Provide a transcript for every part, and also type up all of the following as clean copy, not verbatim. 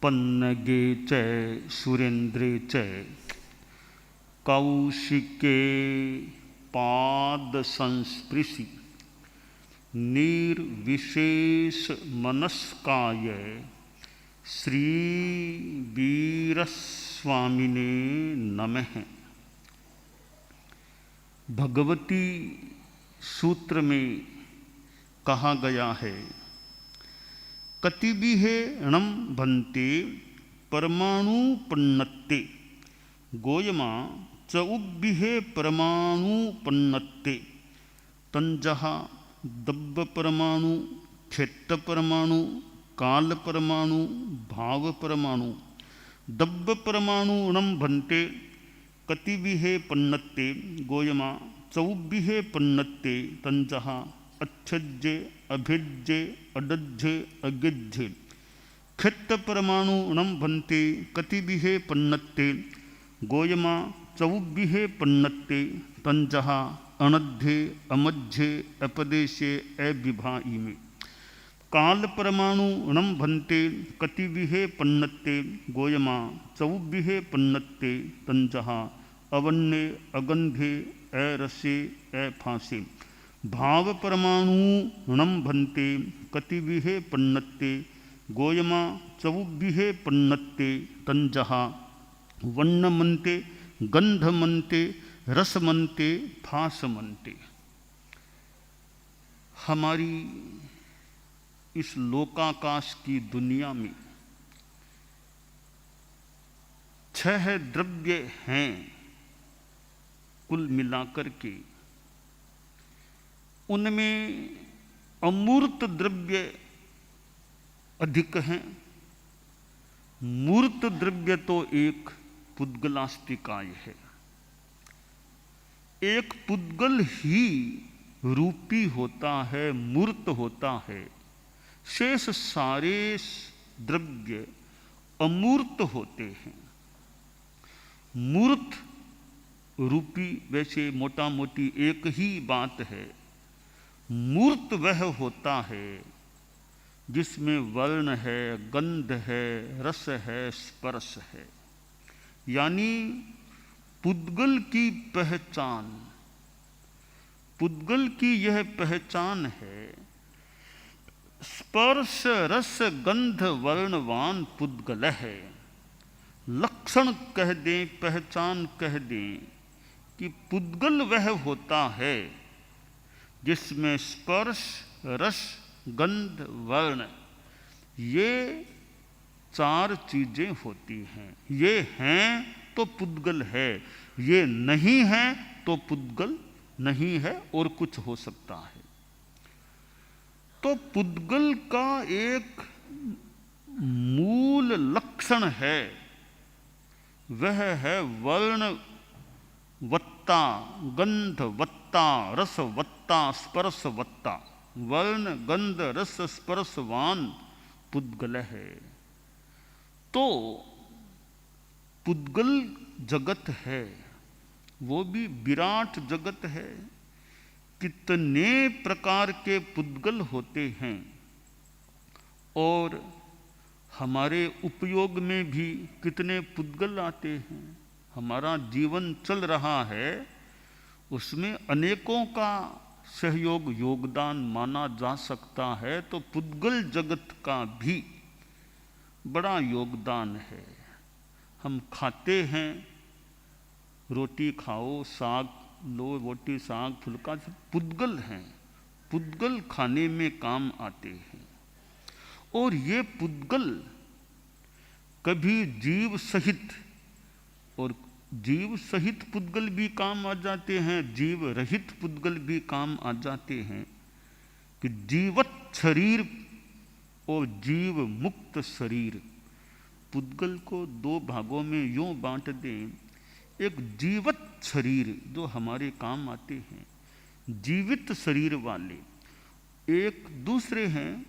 पन्नगे च सुरेन्द्रे च कौशिके पाद संस्पृशि निर्विशेष मनस्काय श्री वीरस्वामिने नमः। भगवती सूत्र में कहा गया है, कतिबिहेणम भन्ते परमाणु पन्नत्ते गोयमा चौबिहे परमाणु पन्नत्ते तंजहा दब्ब परमाणु क्षेत्र परमाणु काल परमाणु भाव परमाणु दब्ब परमाणु णम भन्ते कतिबिहे पन्नत्ते गोयमा चौबिहे पन्नत्ते तंजहा अच्छज्जे अभिज्जे अडज्जे अगिज्जे क्षेत्र परमाणु णम भन्ते कतिबिहे पन्नत्ते गोयमा चौबिहे पन्नत्ते तंजहा अनध्ये अमध्य अपदेशे अविभाई में काल परमाणु णम भन्ते कतिबिहे पन्नत्ते गोयमा चौबिहे पन्नत्ते तंजहा अवन्ने अगंधे अरसे अफासे भाव परमाणु णम भन्ते कतिबिहे पन्नत्ते गोयमा चौबिहे पन्नत्ते तंजहा वन्नमन्ते गंधमन्ते रसमन्ते फासमन्ते। हमारी इस लोकाकाश की दुनिया में 6 द्रव्य हैं कुल मिलाकर के। उनमें अमूर्त द्रव्य अधिक हैं। मूर्त द्रव्य तो एक पुद्गलास्तिकाय है। एक पुद्गल ही रूपी होता है, मूर्त होता है। शेष सारे द्रव्य अमूर्त होते हैं। मूर्त रूपी वैसे मोटा मोटी एक ही बात है। मूर्त वह होता है जिसमें वर्ण है, गंध है, रस है, स्पर्श है। यानी पुद्गल की पहचान, पुद्गल की यह पहचान है, स्पर्श रस गंध वर्णवान पुद्गल है। लक्षण कह दें, पहचान कह दें कि पुद्गल वह होता है जिसमें स्पर्श रस गंध वर्ण ये 4 चीजें होती हैं। ये हैं तो पुद्गल है, ये नहीं है तो पुद्गल नहीं है और कुछ हो सकता है। तो पुद्गल का एक मूल लक्षण है, वह है वर्ण वत्ता गंध वत्ता रस वत्ता स्पर्श वत्ता। वर्ण गंध रस स्पर्शवान पुद्गल है। तो पुद्गल जगत है, वो भी विराट जगत है। कितने प्रकार के पुद्गल होते हैं और हमारे उपयोग में भी कितने पुद्गल आते हैं। हमारा जीवन चल रहा है, उसमें अनेकों का सहयोग योगदान माना जा सकता है। तो पुद्गल जगत का भी बड़ा योगदान है। हम खाते हैं, रोटी खाओ, साग लो, रोटी साग फुल्का, पुद्गल हैं। पुद्गल खाने में काम आते हैं। और ये पुद्गल कभी जीव सहित, और जीव सहित पुद्गल भी काम आ जाते हैं, जीव रहित पुद्गल भी काम आ जाते हैं। कि जीवत शरीर और जीव मुक्त शरीर, पुद्गल को 2 भागों में यूं बांट दें। एक जीवत शरीर जो हमारे काम आते हैं, जीवित शरीर वाले। एक दूसरे हैं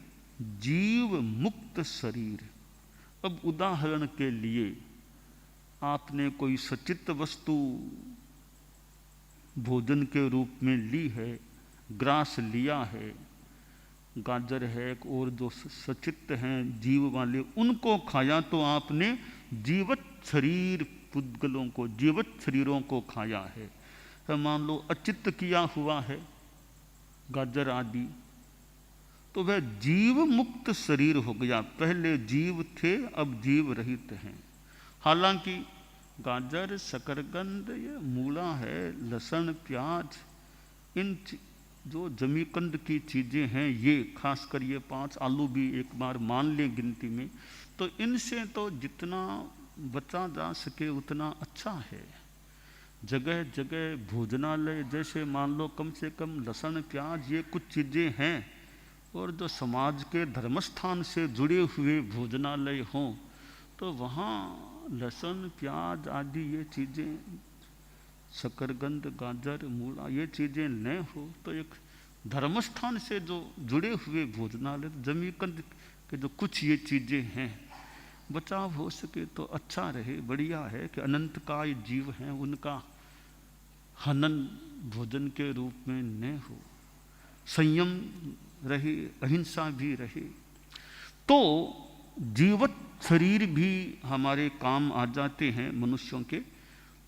जीव मुक्त शरीर। अब उदाहरण के लिए आपने कोई सचित वस्तु भोजन के रूप में ली है, ग्रास लिया है, गाजर है और जो सचित्त हैं जीव वाले, उनको खाया तो आपने जीवत शरीर पुद्गलों को, जीवत शरीरों को खाया है। तो मान लो अचित्त किया हुआ है गाजर आदि, तो वह जीव मुक्त शरीर हो गया। पहले जीव थे, अब जीव रहित हैं। हालांकि गाजर, शकरकंद, ये मूला है, लहसुन, प्याज, इन जो जमीकंद की चीज़ें हैं, ये खासकर ये 5, आलू भी एक बार मान लें गिनती में, तो इनसे तो जितना बचा जा सके उतना अच्छा है। जगह जगह भोजनालय, जैसे मान लो कम से कम लहसुन, प्याज, ये कुछ चीज़ें हैं, और जो समाज के धर्मस्थान से जुड़े हुए भोजनालय हों, तो वहाँ लहसुन, प्याज आदि ये चीज़ें, शकरकंद, गाजर, मूला, ये चीज़ें न हो, तो एक धर्मस्थान से जो जुड़े हुए भोजनालय, जमीकंद के जो कुछ ये चीज़ें हैं, बचाव हो सके तो अच्छा रहे, बढ़िया है कि अनंतकाय जीव हैं, उनका हनन भोजन के रूप में न हो, संयम रहे, अहिंसा भी रहे, तो जीवत शरीर भी हमारे काम आ जाते हैं मनुष्यों के,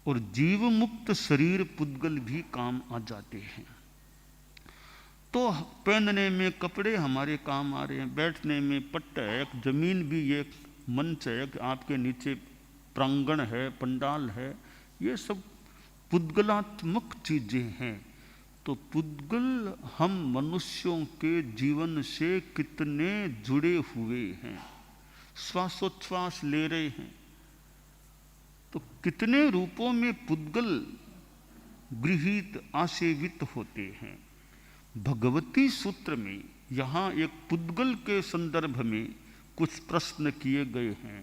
और जीव मुक्त शरीर पुद्गल भी काम आ जाते हैं। तो पहनने में कपड़े हमारे काम आ रहे हैं, बैठने में पट्टा है, एक जमीन भी एक मंच है, आपके नीचे प्रांगण है, पंडाल है, ये सब पुद्गलात्मक चीजें हैं। तो पुद्गल हम मनुष्यों के जीवन से कितने जुड़े हुए हैं, श्वासोच्छ्वास ले रहे हैं, तो कितने रूपों में पुद्गल गृहीत आसेवित होते हैं। भगवती सूत्र में यहाँ एक पुद्गल के संदर्भ में कुछ प्रश्न किए गए हैं।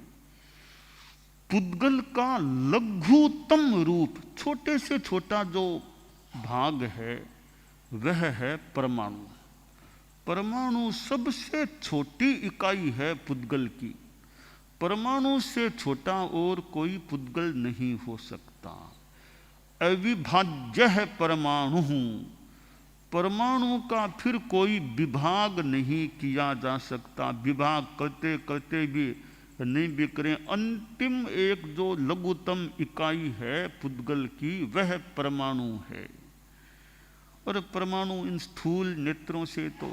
पुद्गल का लघुतम रूप, छोटे से छोटा जो भाग है वह है परमाणु। परमाणु सबसे छोटी इकाई है पुद्गल की। परमाणु से छोटा और कोई पुद्गल नहीं हो सकता। अविभाज्य है परमाणु। परमाणु का फिर कोई विभाग नहीं किया जा सकता। विभाग करते करते भी नहीं बिखरे। अंतिम एक जो लघुतम इकाई है पुद्गल की वह परमाणु है। और परमाणु इन स्थूल नेत्रों से तो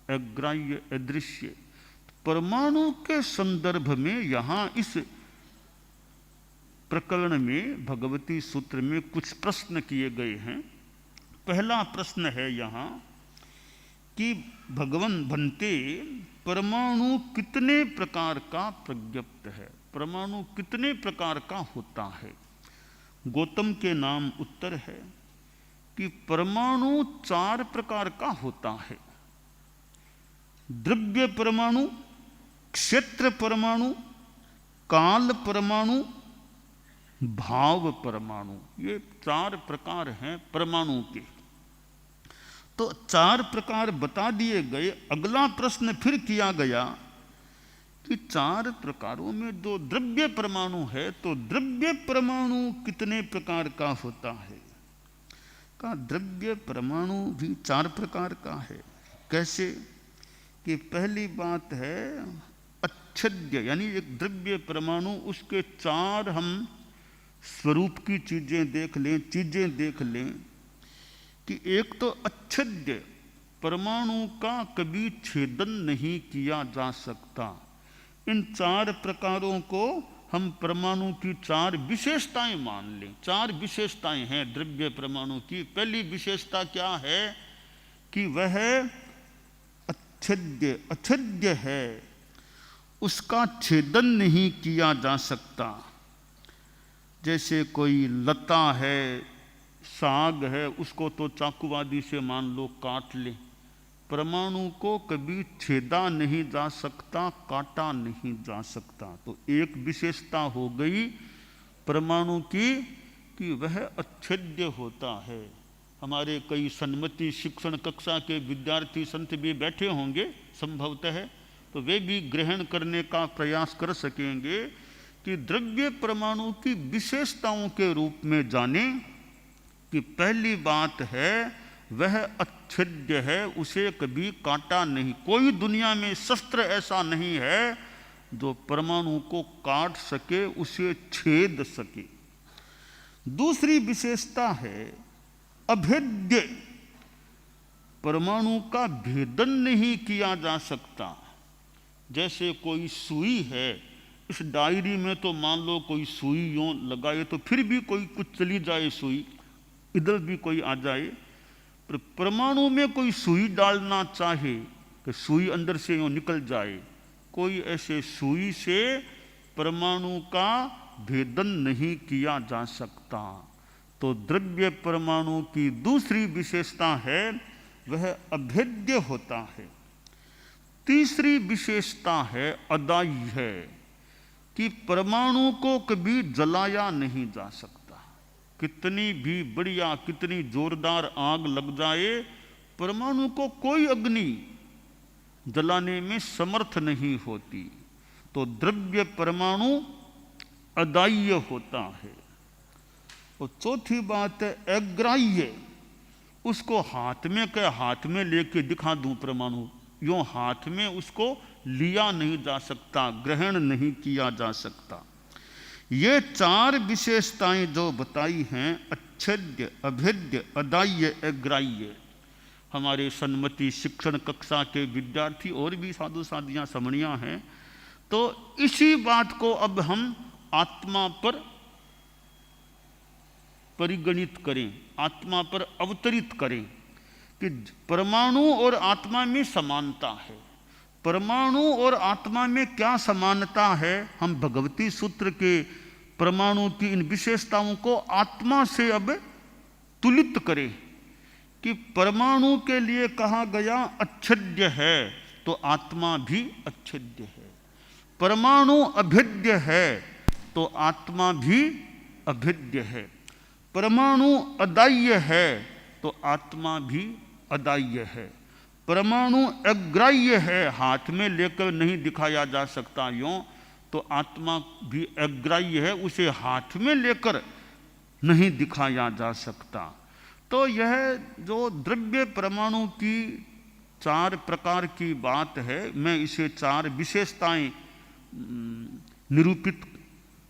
अग्राह्य अदृश्य। परमाणु के संदर्भ में यहाँ इस प्रकरण में भगवती सूत्र में कुछ प्रश्न किए गए हैं। पहला प्रश्न है यहाँ कि भगवन भन्ते परमाणु कितने प्रकार का प्रज्ञप्त है, परमाणु कितने प्रकार का होता है। गौतम के नाम उत्तर है कि परमाणु 4 प्रकार का होता है। द्रव्य परमाणु, क्षेत्र परमाणु, काल परमाणु, भाव परमाणु, ये 4 प्रकार हैं परमाणु के। तो 4 प्रकार बता दिए गए। अगला प्रश्न फिर किया गया कि 4 प्रकारों में जो द्रव्य परमाणु है तो द्रव्य परमाणु कितने प्रकार का होता है। का द्रव्य परमाणु भी 4 प्रकार का है। कैसे कि पहली बात है अच्छेद्य, यानी एक द्रव्य परमाणु उसके 4 हम स्वरूप की चीजें देख लें कि एक तो अच्छेद्य, परमाणु का कभी छेदन नहीं किया जा सकता। इन 4 प्रकारों को हम परमाणु की 4 विशेषताएं मान लें। 4 विशेषताएं हैं द्रव्य परमाणु की। पहली विशेषता क्या है कि वह अच्छेद्य है, उसका छेदन नहीं किया जा सकता। जैसे कोई लता है, साग है, उसको तो चाकू आदि से मान लो काट ले, परमाणु को कभी छेदा नहीं जा सकता, काटा नहीं जा सकता। तो एक विशेषता हो गई परमाणु की कि वह अच्छेद्य होता है। हमारे कई सन्मति शिक्षण कक्षा के विद्यार्थी संत भी बैठे होंगे संभवतः, तो वे भी ग्रहण करने का प्रयास कर सकेंगे कि द्रव्य परमाणु की विशेषताओं के रूप में जाने कि पहली बात है वह अच्छेद्य है, उसे कभी काटा नहीं। कोई दुनिया में शस्त्र ऐसा नहीं है जो परमाणु को काट सके, उसे छेद सके। दूसरी विशेषता है अभेद्य। परमाणु का भेदन नहीं किया जा सकता। जैसे कोई सुई है, इस डायरी में तो मान लो कोई सुई यूं लगाए तो फिर भी कोई कुछ चली जाए, सुई इधर भी कोई आ जाए, पर परमाणु में कोई सुई डालना चाहे कि सुई अंदर से यूं निकल जाए, कोई ऐसे सुई से परमाणु का भेदन नहीं किया जा सकता। तो द्रव्य परमाणु की दूसरी विशेषता है वह अभेद्य होता है। तीसरी विशेषता है अदाह्य है कि परमाणु को कभी जलाया नहीं जा सकता। कितनी भी बढ़िया, कितनी जोरदार आग लग जाए, परमाणु को कोई अग्नि जलाने में समर्थ नहीं होती। तो द्रव्य परमाणु अदाह्य होता है। और चौथी बात है अग्राह्य। उसको हाथ में लेके दिखा दूं परमाणु, यूं हाथ में उसको लिया नहीं जा सकता, ग्रहण नहीं किया जा सकता। ये चार विशेषताएं जो बताई हैं, अच्छेद्य, अभेद्य, अदाह्य, अग्राह्य, हमारे सन्मति शिक्षण कक्षा के विद्यार्थी और भी साधु साधियां समणियां हैं, तो इसी बात को अब हम आत्मा पर परिगणित करें, आत्मा पर अवतरित करें कि परमाणु और आत्मा में समानता है। परमाणु और आत्मा में क्या समानता है, हम भगवती सूत्र के परमाणु की इन विशेषताओं को आत्मा से अब तुलित करें कि परमाणु के लिए कहा गया अच्छेद्य है तो आत्मा भी अच्छेद्य है। परमाणु अभेद्य है तो आत्मा भी अभेद्य है। परमाणु अदाह्य है तो आत्मा भी अदाह्य है। परमाणु अग्राह्य है, हाथ में लेकर नहीं दिखाया जा सकता यूं, तो आत्मा भी अग्राह्य है, उसे हाथ में लेकर नहीं दिखाया जा सकता। तो यह जो द्रव्य परमाणु की चार प्रकार की बात है, मैं इसे चार विशेषताएं निरूपित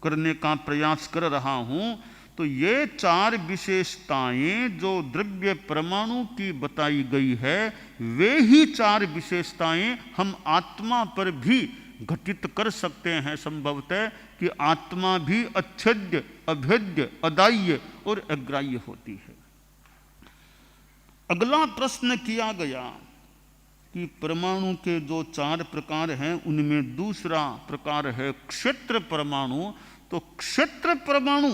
करने का प्रयास कर रहा हूं। तो ये चार विशेषताएं जो द्रव्य परमाणु की बताई गई है, वे ही चार विशेषताएं हम आत्मा पर भी घटित कर सकते हैं संभवतः कि आत्मा भी अच्छेद्य, अभेद्य, अदाह्य और अग्राह्य होती है। अगला प्रश्न किया गया कि परमाणु के जो चार प्रकार हैं उनमें दूसरा प्रकार है क्षेत्र परमाणु। तो क्षेत्र परमाणु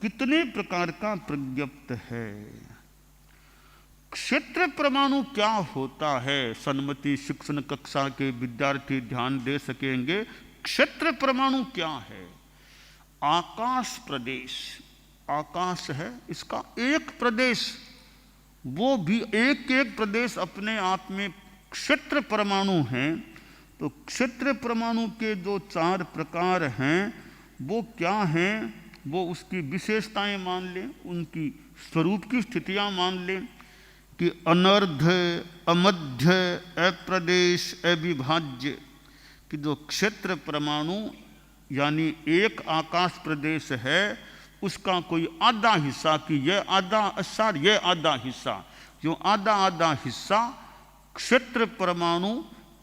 कितने प्रकार का प्रज्ञप्त है? क्षेत्र परमाणु क्या होता है? सन्मति शिक्षण कक्षा के विद्यार्थी ध्यान दे सकेंगे। क्षेत्र परमाणु क्या है? आकाश प्रदेश, आकाश है इसका एक प्रदेश, वो भी एक एक प्रदेश अपने आप में क्षेत्र परमाणु हैं। तो क्षेत्र परमाणु के जो चार प्रकार हैं वो क्या हैं, वो उसकी विशेषताएं मान लें, उनकी स्वरूप की स्थितियां मान लें कि अनर्ध, अमध्य, अप्रदेश, अविभाज्य। कि जो क्षेत्र परमाणु यानी एक आकाश प्रदेश है, उसका कोई आधा हिस्सा, कि यह आधा हिस्सा, यह आधा हिस्सा, जो आधा आधा हिस्सा क्षेत्र परमाणु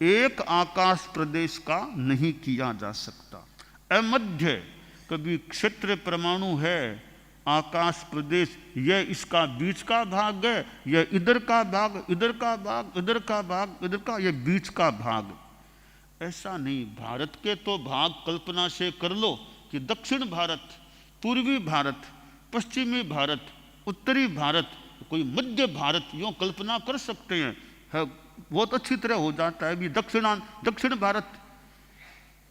एक आकाश प्रदेश का नहीं किया जा सकता। अमध्य, कभी क्षेत्र परमाणु है आकाश प्रदेश, यह इसका बीच का भाग है, यह इधर का भाग, इधर का भाग, इधर का भाग, इधर का, यह बीच का भाग। ऐसा नहीं। भारत के तो भाग कल्पना से कर लो कि दक्षिण भारत, पूर्वी भारत, पश्चिमी भारत, उत्तरी भारत, कोई मध्य भारत, यूँ कल्पना कर सकते हैं, है बहुत अच्छी तरह हो जाता है। अभी दक्षिण भारत,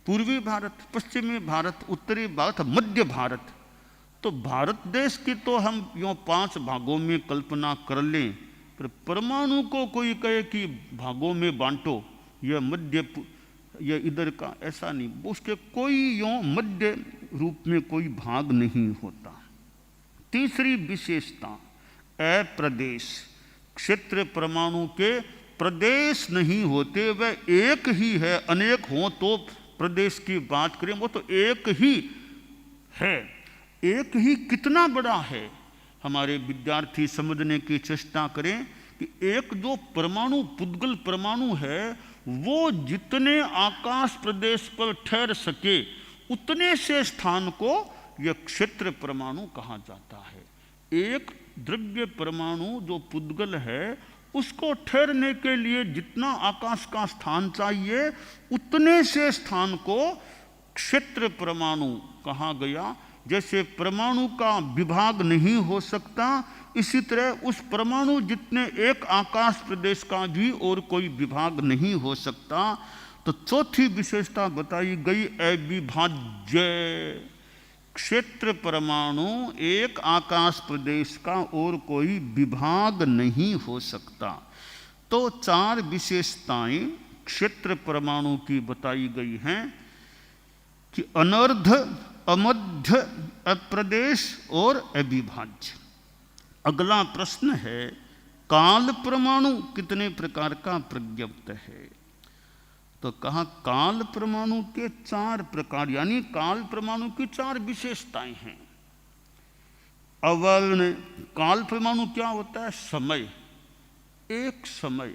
पूर्वी भारत, पश्चिमी भारत, उत्तरी भारत, मध्य भारत। तो भारत देश की तो हम यूँ 5 भागों में कल्पना कर लें, पर परमाणु को कोई कहे कि भागों में बांटो, यह मध्य, यह इधर का, ऐसा नहीं। उसके कोई यूँ मध्य रूप में कोई भाग नहीं होता। तीसरी विशेषता अप्रदेश। क्षेत्र परमाणु के प्रदेश नहीं होते, वह एक ही है। अनेक हो तो प्रदेश की बात करें, वो तो एक ही है। एक ही कितना बड़ा है, हमारे विद्यार्थी समझने की चेष्टा करें कि एक जो परमाणु पुद्गल परमाणु है वो जितने आकाश प्रदेश पर ठहर सके उतने से स्थान को यह क्षेत्र परमाणु कहा जाता है। एक द्रव्य परमाणु जो पुद्गल है उसको ठहरने के लिए जितना आकाश का स्थान चाहिए उतने से स्थान को क्षेत्र परमाणु कहा गया। जैसे परमाणु का विभाग नहीं हो सकता, इसी तरह उस परमाणु जितने एक आकाश प्रदेश का भी और कोई विभाग नहीं हो सकता। तो चौथी विशेषता बताई गई अविभाज्य। क्षेत्र परमाणु एक आकाश प्रदेश का और कोई विभाग नहीं हो सकता। तो चार विशेषताएं क्षेत्र परमाणु की बताई गई हैं कि अनर्ध, अमध्य, अप्रदेश और अविभाज्य। अगला प्रश्न है काल परमाणु कितने प्रकार का प्रज्ञप्त है? तो कहा काल परमाणु के चार प्रकार, यानी काल परमाणु की चार विशेषताएं हैं। अवर्ण काल परमाणु क्या होता है? समय, एक समय।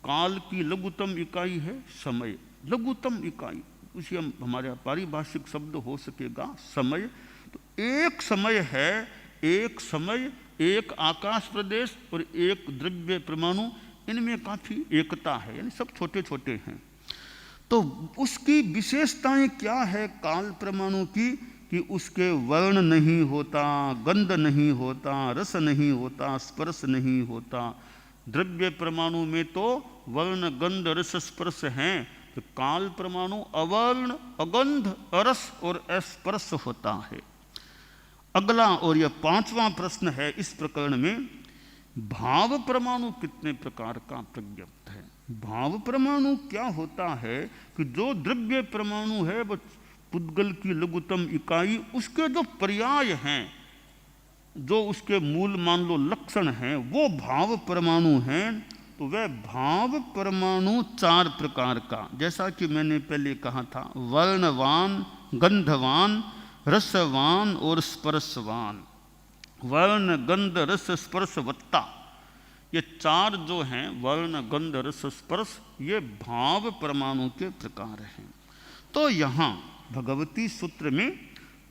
काल की लघुतम इकाई है समय, लघुतम इकाई, उसी हमारे पारिभाषिक शब्द हो सकेगा समय। तो एक समय है, एक समय, एक आकाश प्रदेश और एक द्रव्य परमाणु, इनमें काफी एकता है, यानी सब छोटे छोटे हैं। तो उसकी विशेषताएं क्या है काल परमाणु की? कि उसके वर्ण नहीं होता, गंध नहीं होता, रस नहीं होता, स्पर्श नहीं होता। द्रव्य परमाणु में तो वर्ण, गंध, रस, स्पर्श हैं, तो काल परमाणु अवर्ण, अगंध, अरस और अस्पर्श होता है। अगला और यह पांचवां प्रश्न है इस प्रकरण में, भाव परमाणु कितने प्रकार का प्रज्ञप्त है? भाव परमाणु क्या होता है कि जो द्रव्य परमाणु है वो पुद्गल की लघुतम इकाई, उसके जो पर्याय हैं, जो उसके मूल मान लो लक्षण हैं, वो भाव परमाणु हैं। तो वह भाव परमाणु चार प्रकार का, जैसा कि मैंने पहले कहा था, वर्णवान, गंधवान, रसवान और स्पर्शवान। वर्ण, गंध, रस, स्पर्श, वत्ता, ये चार जो हैं वर्ण, गंध, रस, स्पर्श, ये भाव परमाणु के प्रकार हैं। तो यहाँ भगवती सूत्र में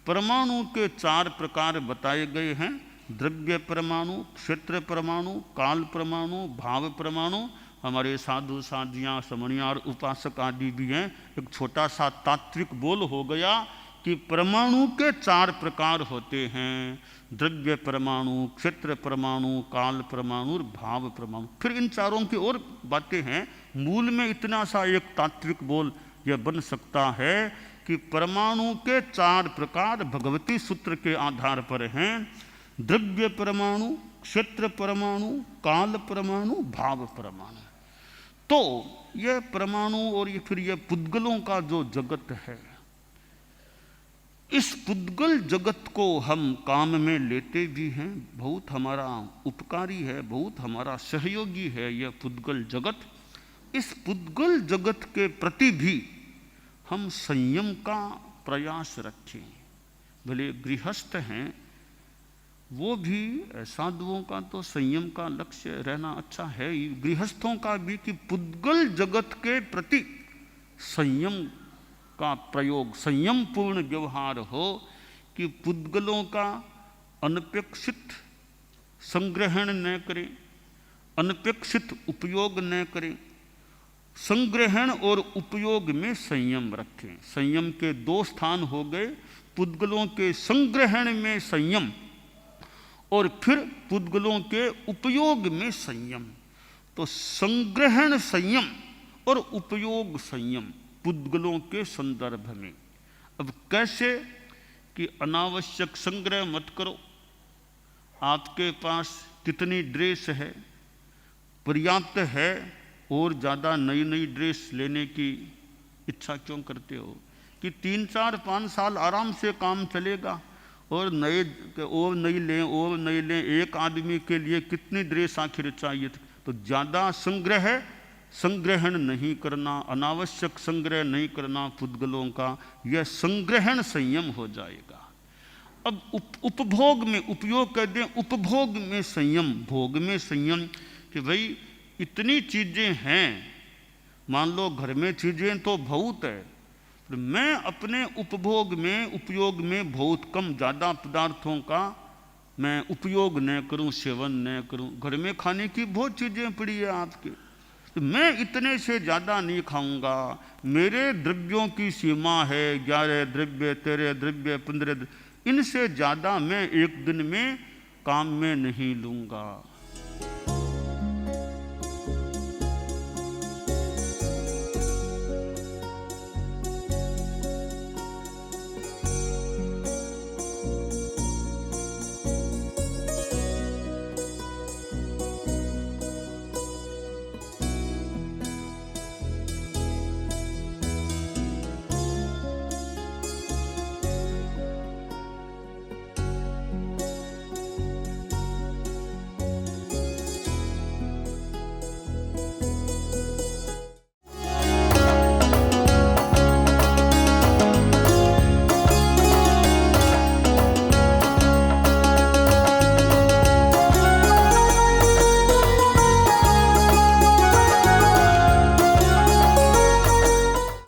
परमाणु के चार प्रकार बताए गए हैं। द्रव्य परमाणु, क्षेत्र परमाणु, काल परमाणु, भाव परमाणु। हमारे साधु साधियाँ, समणियार, उपासक आदि भी हैं। एक छोटा सा तात्विक बोल हो गया कि परमाणु के चार प्रकार होते हैं, द्रव्य परमाणु, क्षेत्र परमाणु, काल परमाणु और भाव परमाणु। फिर इन चारों की और बातें हैं। मूल में इतना सा एक तात्विक बोल यह बन सकता है कि परमाणु के चार प्रकार भगवती सूत्र के आधार पर हैं, द्रव्य परमाणु, क्षेत्र परमाणु, काल परमाणु, भाव परमाणु। तो यह परमाणु और ये फिर यह पुद्गलों का जो जगत है, इस पुद्गल जगत को हम काम में लेते भी हैं, बहुत हमारा उपकारी है, बहुत हमारा सहयोगी है यह पुद्गल जगत। इस पुद्गल जगत के प्रति भी हम संयम का प्रयास रखें। भले गृहस्थ हैं, वो भी साधुओं का तो संयम का लक्ष्य रहना अच्छा है, गृहस्थों का भी, कि पुद्गल जगत के प्रति संयम का प्रयोग, संयम पूर्ण व्यवहार हो, कि पुद्गलों का अनपेक्षित संग्रहण न करें, अनपेक्षित उपयोग न करें। संग्रहण और उपयोग में संयम रखें। संयम के दो स्थान हो गए, पुद्गलों के संग्रहण में संयम और फिर पुद्गलों के उपयोग में संयम। तो संग्रहण संयम और उपयोग संयम पुद्गलों के संदर्भ में। अब कैसे? कि अनावश्यक संग्रह मत करो। आपके पास कितनी ड्रेस है, पर्याप्त है, और ज़्यादा नई नई ड्रेस लेने की इच्छा क्यों करते हो? कि 3, 4, 5 साल आराम से काम चलेगा, और नहीं लें, एक आदमी के लिए कितनी ड्रेस आखिर चाहिए थी। तो ज़्यादा संग्रहण नहीं करना, अनावश्यक संग्रह नहीं करना पुद्गलों का, यह संग्रहण संयम हो जाएगा। अब उपभोग में, उपयोग कर दें, उपभोग में संयम, भोग में संयम, कि भाई इतनी चीज़ें हैं, मान लो घर में चीज़ें तो बहुत है, तो मैं अपने उपभोग में, उपयोग में बहुत कम, ज़्यादा पदार्थों का मैं उपयोग न करूं, सेवन न करूं। घर में खाने की बहुत चीज़ें पड़ी है आपके, तो मैं इतने से ज़्यादा नहीं खाऊंगा। मेरे द्रव्यों की सीमा है 11 द्रव्य, 13 द्रव्य, 15 द्रव्य, इनसे ज़्यादा मैं एक दिन में काम में नहीं लूँगा।